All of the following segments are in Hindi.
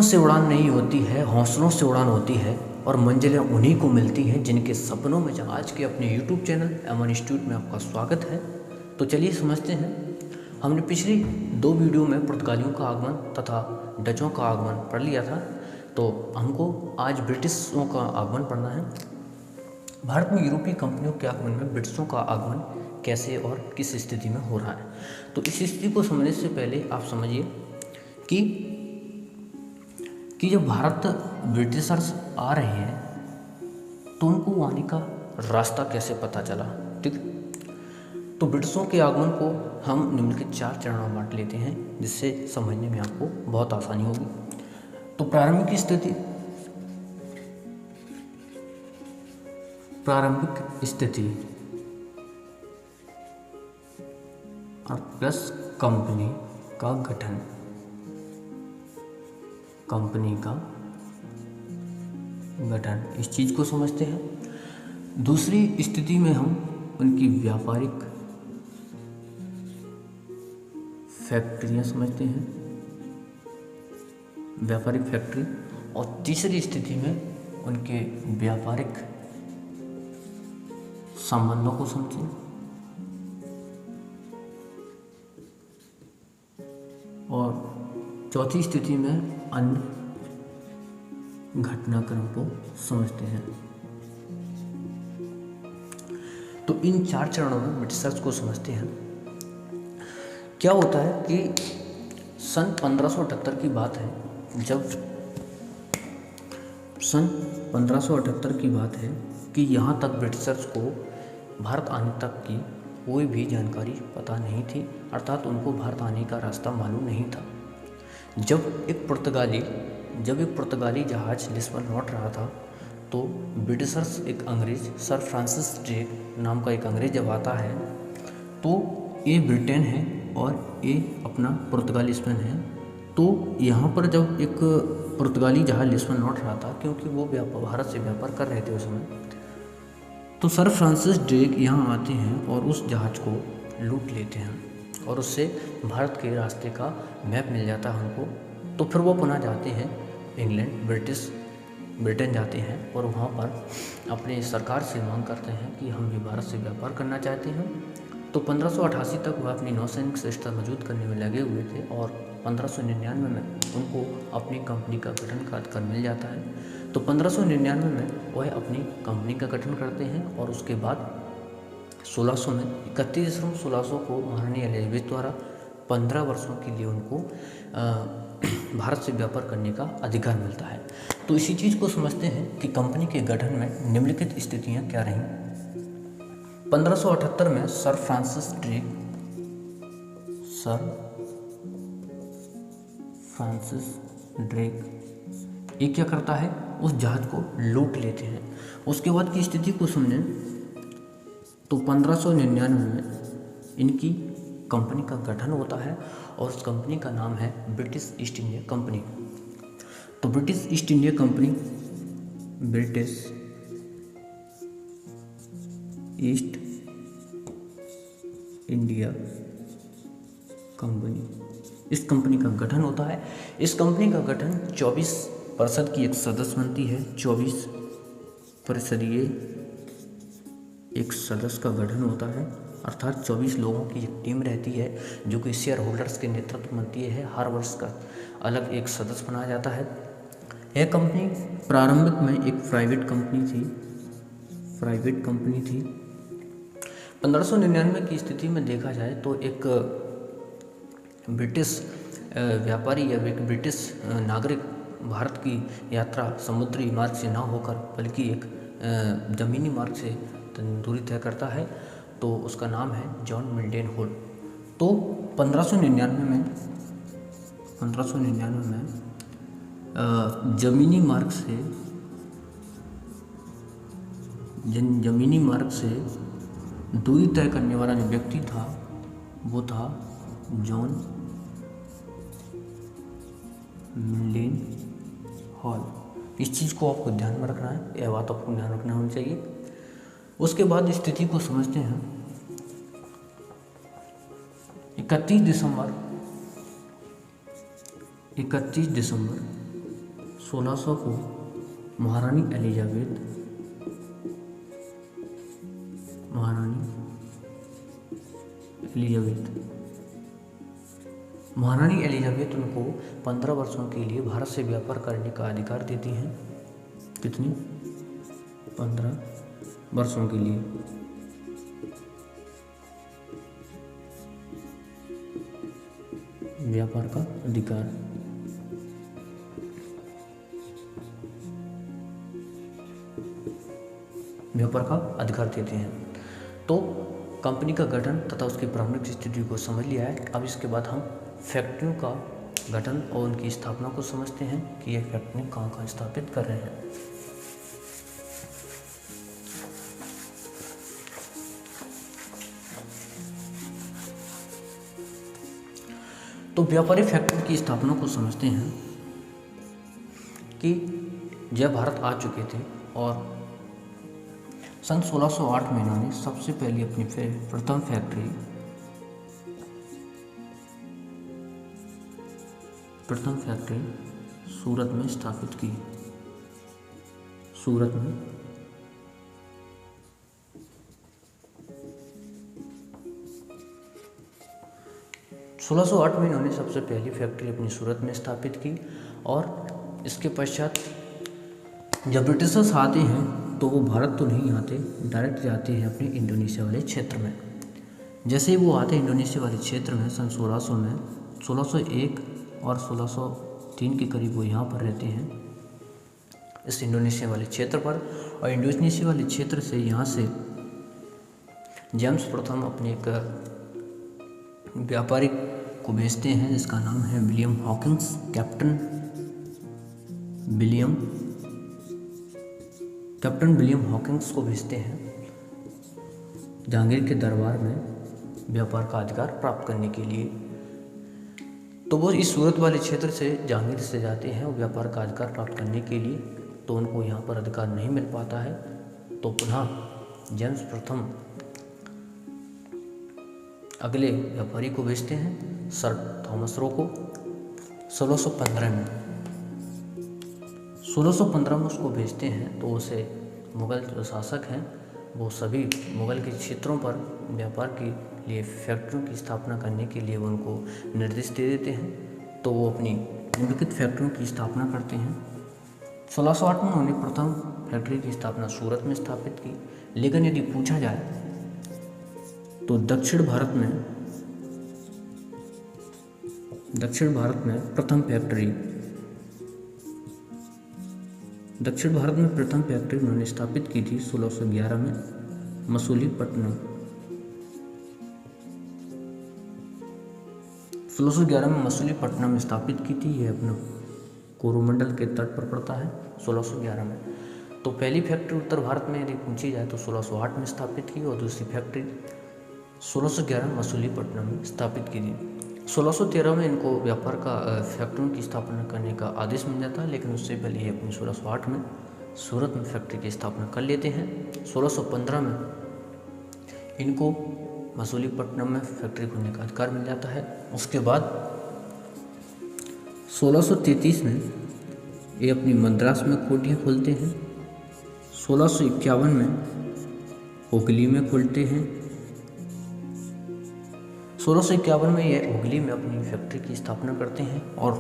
से उड़ान नहीं होती है, हौसलों से उड़ान होती है और मंजिलें उन्हीं को मिलती हैं जिनके सपनों में जहाँ। आज के अपने YouTube चैनल एमन इंस्टीट्यूट में आपका स्वागत है। तो चलिए समझते हैं। हमने पिछली 2 वीडियो में पुर्तगालियों का आगमन तथा डचों का आगमन पढ़ लिया था, तो हमको आज ब्रिटिशों का आगमन पढ़ना है। भारत में यूरोपीय कंपनियों के आगमन में ब्रिटिशों का आगमन कैसे और किस स्थिति में हो रहा है। तो इस स्थिति को समझने से पहले आप समझिए कि जब भारत ब्रिटिशर्स आ रहे हैं तो उनको आने का रास्ता कैसे पता चला। ठीक, तो ब्रिटिशों के आगमन को हम निम्नलिखित 4 चरणों में बांट लेते हैं, जिससे समझने में आपको बहुत आसानी होगी। तो प्रारंभिक स्थिति और प्लस कंपनी का गठन, इस चीज़ को समझते हैं। दूसरी स्थिति में हम उनकी व्यापारिक फैक्ट्रियां समझते हैं, व्यापारिक फैक्ट्री। और तीसरी स्थिति में उनके व्यापारिक संबंधों को समझें। और चौथी स्थिति में अन्य घटनाक्रम को समझते हैं। तो इन 4 चरणों में ब्रिटिशर्स को समझते हैं। क्या होता है कि सन 1578 की बात है, जब सन 1578 की बात है कि यहाँ तक ब्रिटिशर्स को भारत आने तक की कोई भी जानकारी पता नहीं थी, अर्थात उनको भारत आने का रास्ता मालूम नहीं था। जब एक पुर्तगाली जहाज लिस्बन लौट रहा था, तो ब्रिटिशर्स एक अंग्रेज सर फ्रांसिस ड्रेक नाम का एक अंग्रेज जब आता है, तो ये ब्रिटेन है और ये अपना पुर्तगाल स्पेन है। तो यहाँ पर जब एक पुर्तगाली जहाज लिस्बन लौट रहा था, क्योंकि वो भारत से व्यापार कर रहे थे उस समय, तो सर फ्रांसिस ड्रेक यहाँ आते हैं और उस जहाज को लूट लेते हैं और उससे भारत के रास्ते का मैप मिल जाता है उनको। तो फिर वो पुनः जाते हैं इंग्लैंड, ब्रिटेन जाते हैं और वहाँ पर अपने सरकार से मांग करते हैं कि हम भी भारत से व्यापार करना चाहते हैं। तो 1588 तक वह अपनी नौसैनिक श्रेष्ठता मजबूत करने में लगे हुए थे और 1599 में उनको अपनी कंपनी का गठन का अधिकार मिल जाता है। तो 1599 में वह अपनी कंपनी का गठन करते हैं और उसके बाद 1600 में 31 दिसंबर 1600 को महारानी एलिजाबेथ द्वारा 15 वर्षों के लिए उनको भारत से व्यापार करने का अधिकार मिलता है। तो इसी चीज़ को समझते हैं कि कंपनी के गठन में निम्नलिखित स्थितियाँ क्या रहीं। 1578 में सर फ्रांसिस ड्रेक ये क्या करता है, उस जहाज को लूट लेते हैं। उसके बाद की स्थिति को समझें तो 1599 में इनकी कंपनी का गठन होता है और उस कंपनी का नाम है ब्रिटिश ईस्ट इंडिया कंपनी। तो ब्रिटिश ईस्ट इंडिया कंपनी, इस कंपनी का गठन होता है। इस कंपनी का गठन 24% की एक सदस्य बनती है, 24% एक सदस्य का गठन होता है, अर्थात 24 लोगों की एक टीम रहती है जो कि शेयर होल्डर्स के नेतृत्व बनती है। हर वर्ष का अलग एक सदस्य बनाया जाता है। यह कंपनी प्रारंभिक में एक प्राइवेट कंपनी थी। 1599 की स्थिति में देखा जाए तो एक ब्रिटिश व्यापारी या एक ब्रिटिश नागरिक भारत की यात्रा समुद्री मार्ग से ना होकर बल्कि एक ज़मीनी मार्ग से दूरी तय करता है, तो उसका नाम है जॉन मिल्टन होल। तो 1599 में ज़मीनी मार्ग से दूरी तय करने वाला जो व्यक्ति था वो था जॉन मिल्टन हॉल। इस चीज़ को आपको ध्यान में रखना है, यह बात आपको ध्यान रखना होनी चाहिए। उसके बाद स्थिति को समझते हैं। 31 दिसंबर 1600 को महारानी एलिजाबेथ उनको 15 वर्षों के लिए भारत से व्यापार करने का अधिकार देती हैं। कितनी? 15 वर्षों के लिए। व्यापार का अधिकार। देते हैं। तो कंपनी का गठन तथा उसकी प्रारंभिक स्थिति को समझ लिया है। अब इसके बाद हम फैक्ट्रियों का गठन और उनकी स्थापना को समझते हैं कि ये फैक्ट्री कहाँ कहाँ स्थापित कर रहे हैं। तो व्यापारी फैक्ट्री की स्थापना को समझते हैं कि जब भारत आ चुके थे और सन 1608 में इन्होंने सबसे पहले अपनी प्रथम फैक्ट्री सूरत में स्थापित की। 1608 में इन्होंने सबसे पहली फैक्ट्री अपनी सूरत में स्थापित की और इसके पश्चात जब ब्रिटिशर्स आते हैं तो वो भारत तो नहीं आते, डायरेक्ट जाते हैं अपने इंडोनेशिया वाले क्षेत्र में। जैसे ही वो आते हैं इंडोनेशिया वाले क्षेत्र में सन 1600 में 1601 और 1603 के करीब वो यहाँ पर रहते हैं इस इंडोनेशिया वाले क्षेत्र पर। और इंडोनेशिया वाले क्षेत्र से यहाँ से जेम्स प्रथम अपने एक व्यापारी को भेजते हैं जिसका नाम है William Hawkins. Captain William Hawkins को भेजते हैं जहांगीर के दरबार में व्यापार का अधिकार प्राप्त करने के लिए। तो वो इस सूरत वाले क्षेत्र से जहांगीर से जाते हैं और व्यापार का अधिकार प्राप्त करने के लिए, तो उनको यहाँ पर अधिकार नहीं मिल पाता है। तो पुनः जेम्स प्रथम अगले व्यापारी को भेजते हैं सर थॉमस रो को 1615 में उसको भेजते हैं। तो उसे मुग़ल जो शासक हैं वो सभी मुग़ल के क्षेत्रों पर व्यापार के लिए फैक्ट्रियों की स्थापना करने के लिए उनको निर्देश दे देते हैं। तो वो अपनी निम्नलिखित फैक्ट्रियों की स्थापना करते हैं। 1608 में उन्होंने प्रथम फैक्ट्री की स्थापना सूरत में स्थापित की। लेकिन यदि पूछा जाए तो दक्षिण भारत में प्रथम फैक्ट्री उन्होंने स्थापित की थी 1611 में मसूलीपट्टनम। 1611 में मसूलीपट्टनम में स्थापित की थी। यह अपना कोरोमंडल के तट पर पड़ता है 1611 में। तो पहली फैक्ट्री उत्तर भारत में यदि पूछी जाए तो 1608 में स्थापित की और दूसरी फैक्ट्री 1611 में मसूलीपट्टनम में स्थापित की थी। 1613 में इनको व्यापार का फैक्ट्रियों की स्थापना करने का आदेश मिल जाता है, लेकिन उससे पहले ये अपनी 1608 में सूरत में फैक्ट्री की स्थापना कर लेते हैं। 1615 में इनको मसूलीपट्टनम में फैक्ट्री खोलने का अधिकार मिल जाता है। उसके बाद 1633 में ये अपनी मद्रास में कोठियाँ खोलते हैं। 1651 में हुगली में खोलते हैं। 1651 में ये हुगली में अपनी फैक्ट्री की स्थापना करते हैं और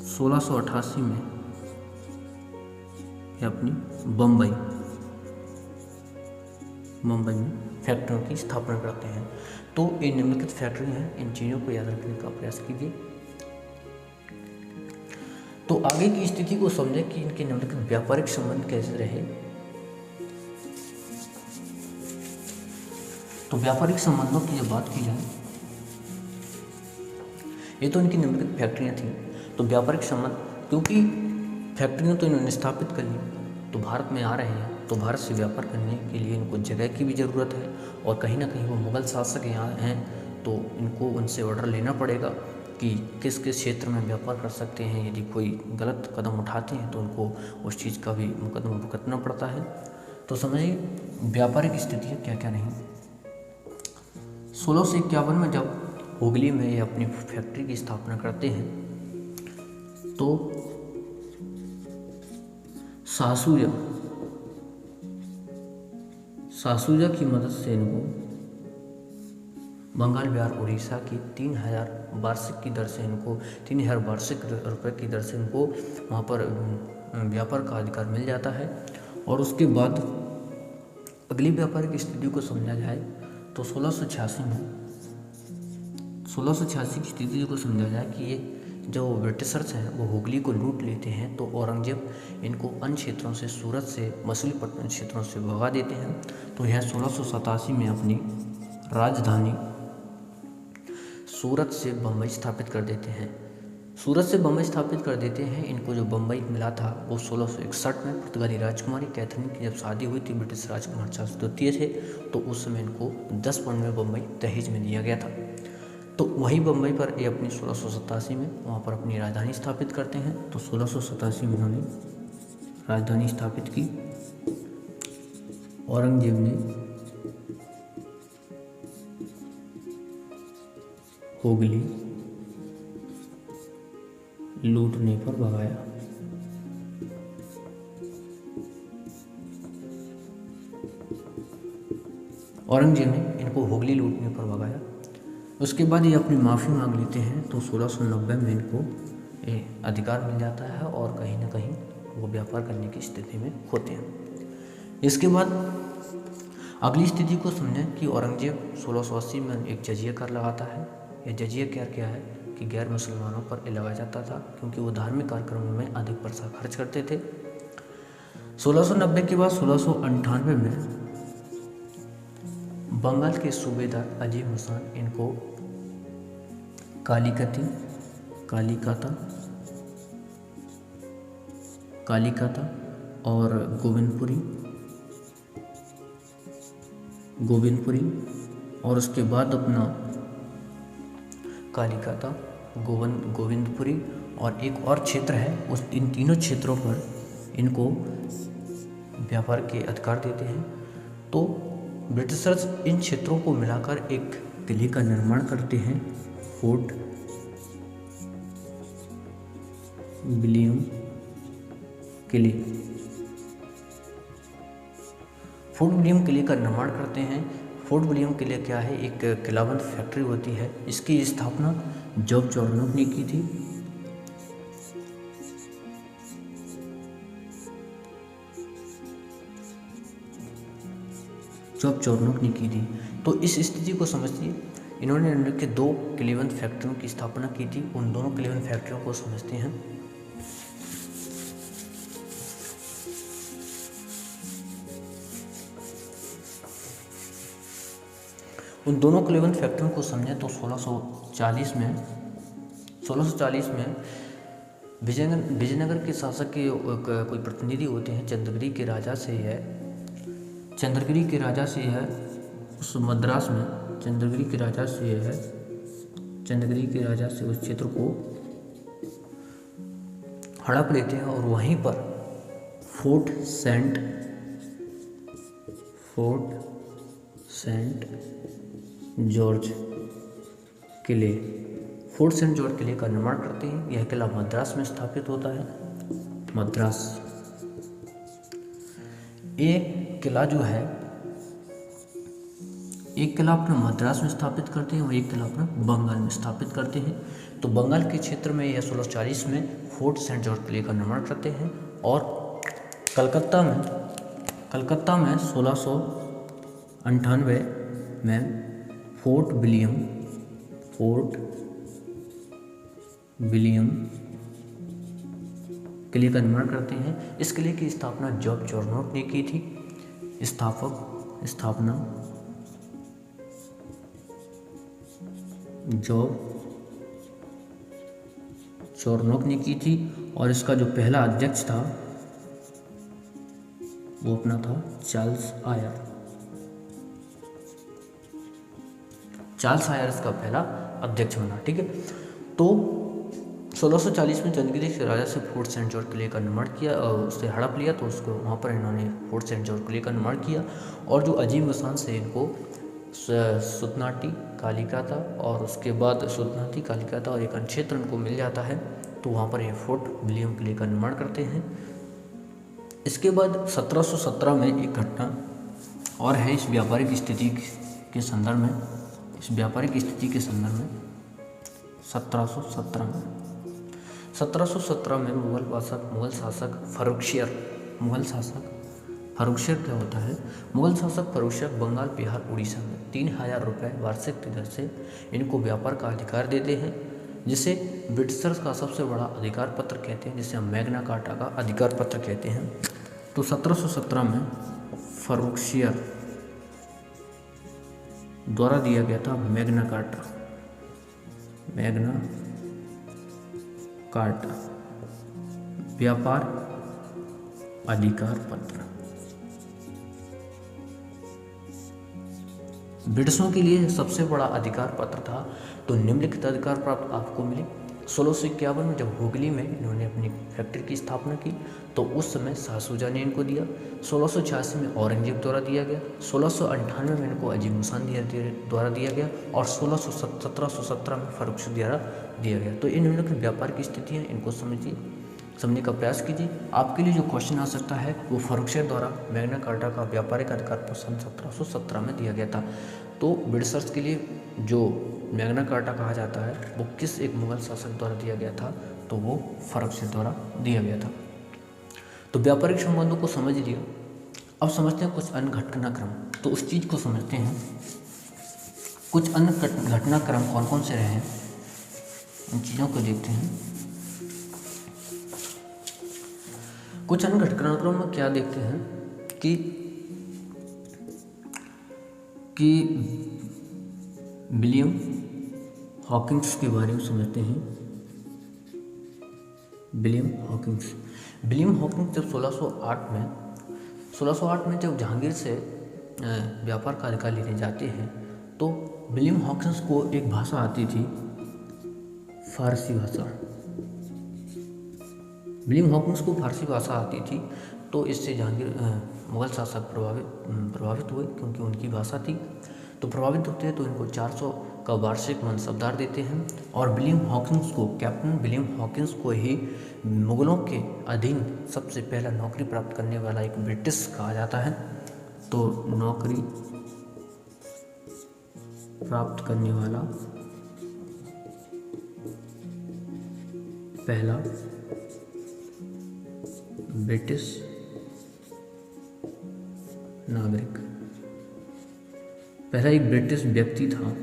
1688 में ये अपनी बम्बई में फैक्ट्रियों की स्थापना करते हैं। तो ये निम्नलिखित फैक्ट्री हैं, इन चीज़ों को याद रखने का प्रयास कीजिए। तो आगे की स्थिति को समझें कि इनके निम्नलिखित व्यापारिक संबंध कैसे रहे। तो व्यापारिक संबंधों की जब बात की जाए, ये तो इनकी निम्नलिखित फैक्ट्रियाँ थीं। तो व्यापारिक संबंध, क्योंकि फैक्ट्रियाँ तो इन्होंने स्थापित कर ली, तो भारत में आ रहे हैं, तो भारत से व्यापार करने के लिए इनको जगह की भी ज़रूरत है और कहीं ना कहीं वो मुग़ल शासक यहाँ हैं, तो इनको उनसे ऑर्डर लेना पड़ेगा कि किस किस क्षेत्र में व्यापार कर सकते हैं। यदि कोई गलत कदम उठाते हैं तो उनको उस चीज़ का भी मुकदमा भुगतना पड़ता है। तो समझिए व्यापारिक स्थितियाँ क्या क्या रहीं। 1651 में जब हुगली में ये अपनी फैक्ट्री की स्थापना करते हैं तो सासूजा सासूजा की मदद से इनको बंगाल, बिहार, उड़ीसा की 3000 वार्षिक की दर से इनको 3000 वार्षिक रुपये की दर से इनको वहाँ पर व्यापार का अधिकार मिल जाता है। और उसके बाद अगली व्यापारिक स्थिति को समझा जाए तो 1686 की स्थिति को समझा जाए कि ये जो ब्रिटिशर्स हैं वो हुगली को लूट लेते हैं, तो औरंगजेब इनको अन्य क्षेत्रों से, सूरत से, मछलीपट्टनम क्षेत्रों से भगा देते हैं। तो यह 1687 में अपनी राजधानी सूरत से बम्बई स्थापित कर देते हैं। सूरत से बम्बई स्थापित कर देते हैं। इनको जो बम्बई मिला था वो 1661 में पुर्तगाली राजकुमारी कैथरीन की जब शादी हुई थी ब्रिटिश राजकुमार चार्ल्स द्वितीय थे, तो उस समय इनको 10 पाउंड में बम्बई दहेज में दिया गया था। तो वही बम्बई पर ये अपनी 1687 में वहाँ पर अपनी राजधानी स्थापित करते हैं। तो 1687 में उन्होंने राजधानी स्थापित की। औरंगजेब ने हुगली लूटने पर भगाया। औरंगजेब ने इनको हुगली लूटने पर भगाया। उसके बाद ये अपनी माफ़ी मांग लेते हैं। तो 1690 में इनको अधिकार मिल जाता है और कहीं ना कहीं वो व्यापार करने की स्थिति में होते हैं। इसके बाद अगली स्थिति को समझें कि औरंगजेब 1680 में एक जजिया कर लगाता है। यह जजिया क्या है कि गैर मुसलमानों पर लगाया जाता था, क्योंकि वो धार्मिक कार्यक्रमों में अधिक पैसा खर्च करते थे। 1690 के बाद 1698 में बंगाल के सूबेदार अजीम हसन इनको कालीकता और गोविंदपुरी और उसके बाद अपना कालीकता, गोविंदपुरी और एक और क्षेत्र है, उस इन तीनों क्षेत्रों पर इनको व्यापार के अधिकार देते हैं। तो ब्रिटिशर्स इन क्षेत्रों को मिलाकर एक किले का निर्माण करते हैं, फोर्ट विलियम किले का निर्माण करते हैं। फोर्ट विलियम किले क्या है, एक किलाबंद फैक्ट्री होती है। इसकी स्थापना जॉर्ज चॉर्नोक ने की थी। तो इस स्थिति को समझिए, इन्होंने इनके 2 किलेबंद फैक्ट्रियों की स्थापना की थी। उन दोनों किलेबंद फैक्ट्रियों को समझते हैं। उन दोनों किलेबंद फैक्ट्रियों को समझें तो 1640 में विजयनगर के शासक के कोई प्रतिनिधि होते हैं, चंद्रगिरी के राजा से है उस मद्रास में चंद्रगिरी के राजा से उस क्षेत्र को हड़प लेते हैं और वहीं पर फोर्ट सेंट जॉर्ज किले का निर्माण करते हैं। यह किला मद्रास में स्थापित होता है। एक किला अपना मद्रास में स्थापित करते हैं और एक किला अपना बंगाल में स्थापित करते हैं। तो बंगाल के क्षेत्र में यह 1640 में फोर्ट सेंट जॉर्ज किले का निर्माण करते हैं और कलकत्ता में 1698 में फोर्ट विलियम किले का निर्माण करते हैं। इस किले की स्थापना जॉर्ज चॉर्नोक ने की थी। स्थापना जॉर्ज चॉर्नोक ने की थी और इसका जो पहला अध्यक्ष था वो अपना था चार्ल्स आयर इसका पहला अध्यक्ष बना। ठीक है, तो 1640 में चंद्रगिरी के राजा से फोर्ट सेंट जॉर्ज किले का निर्माण किया और उससे हड़प लिया, तो उसको वहाँ पर इन्होंने फोर्ट सेंट जॉर्ज किले का निर्माण किया। और जो अजीम हसन से इनको सुतनाटी कालीकाता और उसके बाद सुतनाटी कालीकाता और एक अन्य क्षेत्र उनको मिल जाता है, तो वहाँ पर ये फोर्ट विलियम किले का निर्माण करते हैं। इसके बाद 1717 में एक घटना और है इस व्यापारिक स्थिति के संदर्भ में, इस व्यापारिक स्थिति के संदर्भ में 1717 में मुगल शासक फर्रुखशियर क्या होता है, मुगल शासक फर्रुखशियर बंगाल, बिहार, उड़ीसा में 3000 रुपये वार्षिक दर से इनको व्यापार का अधिकार देते हैं, जिसे ब्रिटिशर्स का सबसे बड़ा अधिकार पत्र कहते हैं, जिसे हम मैग्ना कार्टा का अधिकार पत्र कहते हैं। तो 1717 में फर्रुखशियर द्वारा दिया गया था मैग्ना कार्टा व्यापार अधिकार पत्र। ब्रिटिशों के लिए सबसे बड़ा अधिकार पत्र था। तो निम्नलिखित अधिकार प्राप्त आपको मिले। 1651 में जब हुगली में इन्होंने अपनी फैक्ट्री की स्थापना की तो उस समय शाह शुजा ने इनको दिया। 1686 में औरंगजेब द्वारा दिया गया। 1698 में इनको अजीम उसान द्वारा दिया गया और 1717 में फर्रुखशियर द्वारा दिया गया। तो इन निम्नलिखित व्यापारिक स्थितियाँ इनको समझने का प्रयास कीजिए। आपके लिए जो क्वेश्चन आ सकता है वो फर्रुखशियर द्वारा मैग्ना कार्टा का व्यापारिक अधिकार पर सन 1717 में दिया गया था। तो ब्रिटिशर्स के लिए जो मैग्ना कार्टा कहा जाता है वो किस एक मुगल शासक द्वारा दिया गया था, तो वो फर्रुखशियर द्वारा दिया गया था। तो व्यापारिक संबंधों को समझ लिया। अब समझते हैं कुछ अन्य घटनाक्रम। तो उस चीज़ को समझते हैं, कुछ अन्य घटनाक्रम कौन कौन से रहे हैं, उन चीज़ों को देखते हैं। कुछ अन्य घटनाक्रम में क्या देखते हैं कि विलियम हॉकिंस के बारे में समझते हैं। विलियम हॉकिंस जब 1608 में जब जहांगीर से व्यापार का अधिकार लेने जाते हैं तो विलियम हॉकिंस को एक भाषा आती थी, फारसी भाषा। विलियम हॉकिंस को फारसी भाषा आती थी, तो इससे जहांगीर मुगल शासक प्रभावित हुए क्योंकि उनकी भाषा थी। तो प्रभावित होते हैं तो इनको 400 का वार्षिक मनसबदार देते हैं और कैप्टन विलियम हॉकिंस को ही मुगलों के अधीन सबसे पहला नौकरी प्राप्त करने वाला एक ब्रिटिश कहा जाता है। तो नौकरी प्राप्त करने वाला पहला ब्रिटिश नागरिक, पहला एक ब्रिटिश व्यक्ति था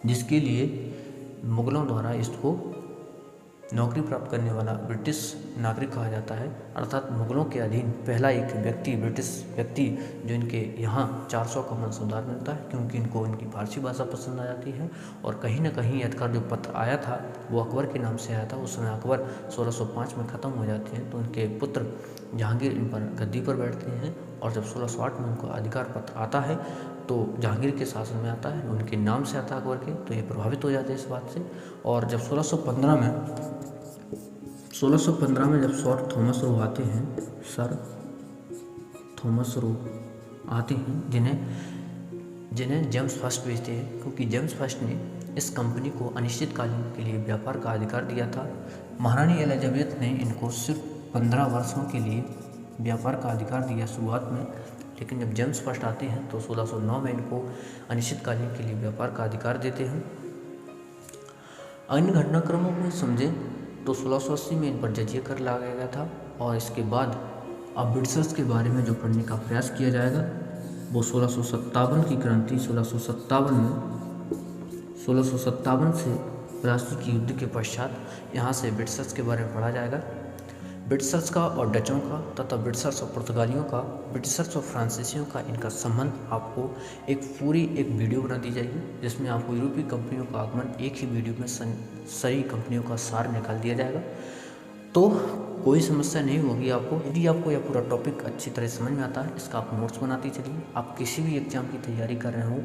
जिसके लिए मुगलों द्वारा इसको नौकरी प्राप्त करने वाला ब्रिटिश नागरिक कहा जाता है। अर्थात मुगलों के अधीन पहला एक ब्रिटिश व्यक्ति जो इनके यहाँ 400 का मनसबदार मिलता है, क्योंकि इनको इनकी फारसी भाषा पसंद आ जाती है। और कहीं ना कहीं अधिकार जो पत्र आया था वो अकबर के नाम से आया था। उस समय अकबर 1605 में ख़त्म हो जाते हैं, तो उनके पुत्र जहांगीर इन पर गद्दी पर बैठते हैं और जब 1608 में उनको अधिकार पत्र आता है तो जहांगीर के शासन में आता है, उनके नाम से आता है अकबर के, तो ये प्रभावित हो जाते हैं इस बात से। और जब 1615 में जब सर थॉमस रो आते हैं जिन्हें जेम्स फर्स्ट भेजते हैं, क्योंकि जेम्स फर्स्ट ने इस कंपनी को अनिश्चितकालीन के लिए व्यापार का अधिकार दिया था। महारानी एलिजाबेथ ने इनको सिर्फ 15 वर्षों के लिए व्यापार का अधिकार दिया शुरुआत में, लेकिन जब जेम्स फर्स्ट आते हैं तो 1609 में इनको अनिश्चितकालीन के लिए व्यापार का अधिकार देते हैं। अन्य घटनाक्रमों में समझें तो 1680 में इन पर जजिया कर लगाया गया था। और इसके बाद अब ब्रिटिशर्स के बारे में जो पढ़ने का प्रयास किया जाएगा वो 1657 की क्रांति, 1657 से प्लासी के युद्ध के पश्चात यहाँ से ब्रिटिशर्स के बारे में पढ़ा जाएगा। ब्रिटिशर्स का और डचों का तथा ब्रिटिशर्स और पुर्तगालियों का, ब्रिटिशर्स और फ्रांसीसियों का इनका संबंध आपको एक वीडियो बना दी जाएगी, जिसमें आपको यूरोपीय कंपनियों का आगमन एक ही वीडियो में सही कंपनियों का सार निकाल दिया जाएगा। तो कोई समस्या नहीं होगी आपको। यदि आपको यह पूरा टॉपिक अच्छी तरह समझ में आता है, इसका आप नोट्स बनाते चलिए। आप किसी भी एग्जाम की तैयारी कर रहे हो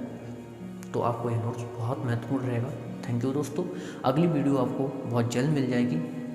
तो आपको यह नोट्स बहुत महत्वपूर्ण रहेगा। थैंक यू दोस्तों। अगली वीडियो आपको बहुत जल्द मिल जाएगी।